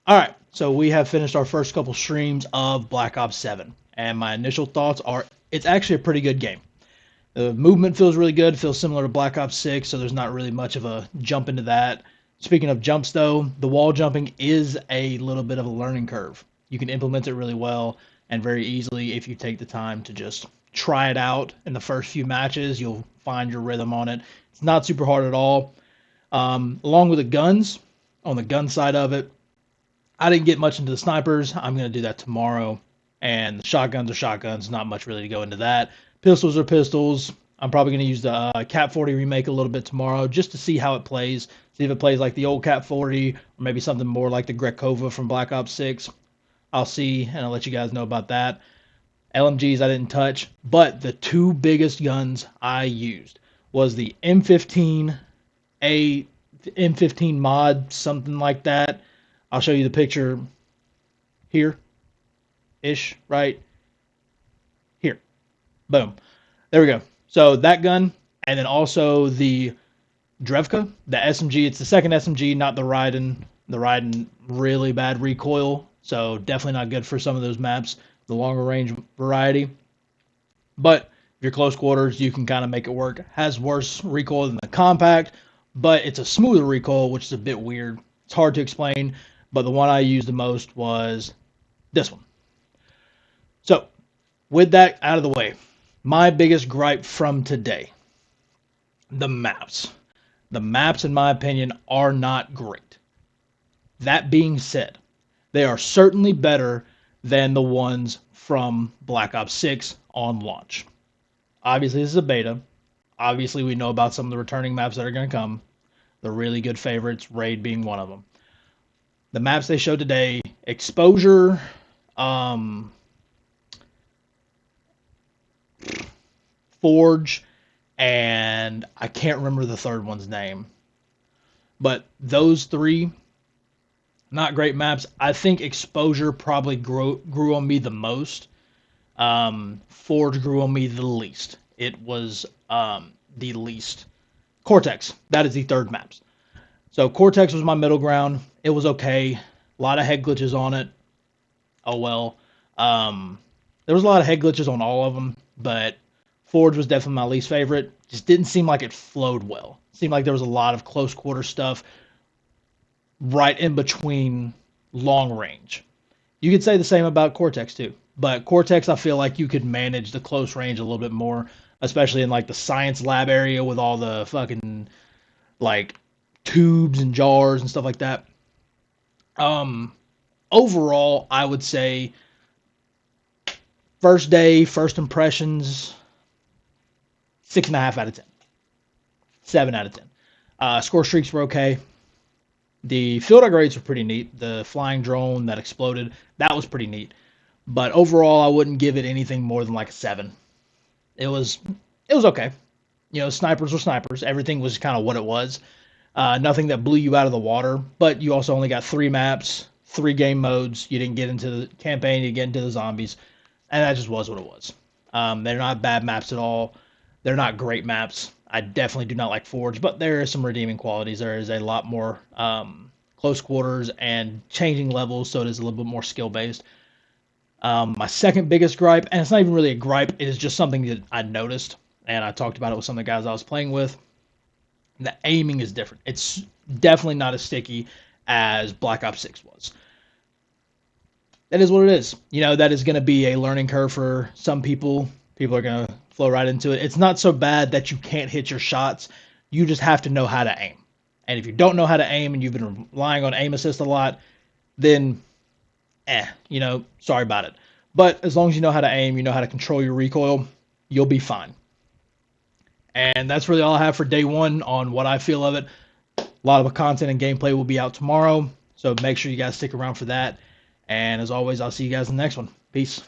All right, so we have finished our first couple streams of Black Ops 7, and my initial thoughts are it's actually a pretty good game. The movement feels really good, feels similar to Black Ops 6, so there's not really much of a jump into that. Speaking of jumps, though, the wall jumping is a little bit of a learning curve. You can implement it really well and very easily if you take the time to just try it out in the first few matches. You'll find your rhythm on it. It's not super hard at all. Along with the guns, on the gun side of it, I didn't get much into the snipers. I'm going to do that tomorrow. And the shotguns are shotguns. Not much really to go into that. Pistols are pistols. I'm probably going to use the Cat 40 remake a little bit tomorrow just to see how it plays. See if it plays like the old Cat 40 or maybe something more like the Grekova from Black Ops 6. I'll see and I'll let you guys know about that. LMGs I didn't touch, but the two biggest guns I used was the M15, a M15 mod, something like that. I'll show you the picture here ish, right here. Boom. There we go. So that gun, and then also the Drevka, the SMG. It's the second SMG, not the Raiden. The Raiden really bad recoil, so definitely not good for some of those maps, the longer range variety. But if you're close quarters, you can kind of make it work. Has worse recoil than the compact, but it's a smoother recoil, which is a bit weird. It's hard to explain, but the one I used the most was this one. So, with that out of the way, my biggest gripe from today, the maps. The maps, in my opinion, are not great. That being said, they are certainly better than the ones from Black Ops 6 on launch. Obviously, this is a beta. Obviously, we know about some of the returning maps that are going to come. The really good favorites, Raid being one of them. The maps they showed today, Exposure, um, Forge, and I can't remember the third one's name. But those three, not great maps. I think Exposure probably grew on me the most. Forge grew on me the least. It was the least. Cortex, that is the third maps. So Cortex was my middle ground. It was okay. A lot of head glitches on it. Oh well. Um, there was a lot of head glitches on all of them, but Forge was definitely my least favorite. Just didn't seem like it flowed well. Seemed like there was a lot of close quarter stuff right in between long range. You could say the same about Cortex too, but Cortex I feel like you could manage the close range a little bit more, especially in like the science lab area with all the fucking like tubes and jars and stuff like that. Um, Overall, I would say first day, first impressions, 6.5 out of 10, 7 out of 10. Score streaks were okay. The field upgrades were pretty neat. The flying drone that exploded, that was pretty neat. But overall, I wouldn't give it anything more than like a 7. It was it was okay. You know, snipers were snipers. Everything was kind of what it was. Nothing that blew you out of the water. But you also only got 3 maps, 3 game modes. You didn't get into the campaign. You get into the zombies, and that just was what it was. They're not bad maps at all. They're not great maps. I definitely do not like Forge, but there are some redeeming qualities. There is a lot more close quarters and changing levels, so it is a little bit more skill based. My second biggest gripe, and it's not even really a gripe, it is just something that I noticed, and I talked about it with some of the guys I was playing with. The aiming is different. It's definitely not as sticky as Black Ops 6 was. That is what it is. You know, that is going to be a learning curve for some people. People are going to flow right into it. It's not so bad that you can't hit your shots. You just have to know how to aim. And if you don't know how to aim and you've been relying on aim assist a lot, then sorry about it. But as long as you know how to aim, you know how to control your recoil, you'll be fine. And that's really all I have for day one on what I feel of it. A lot of content and gameplay will be out tomorrow, so make sure you guys stick around for that. And as always, I'll see you guys in the next one. Peace.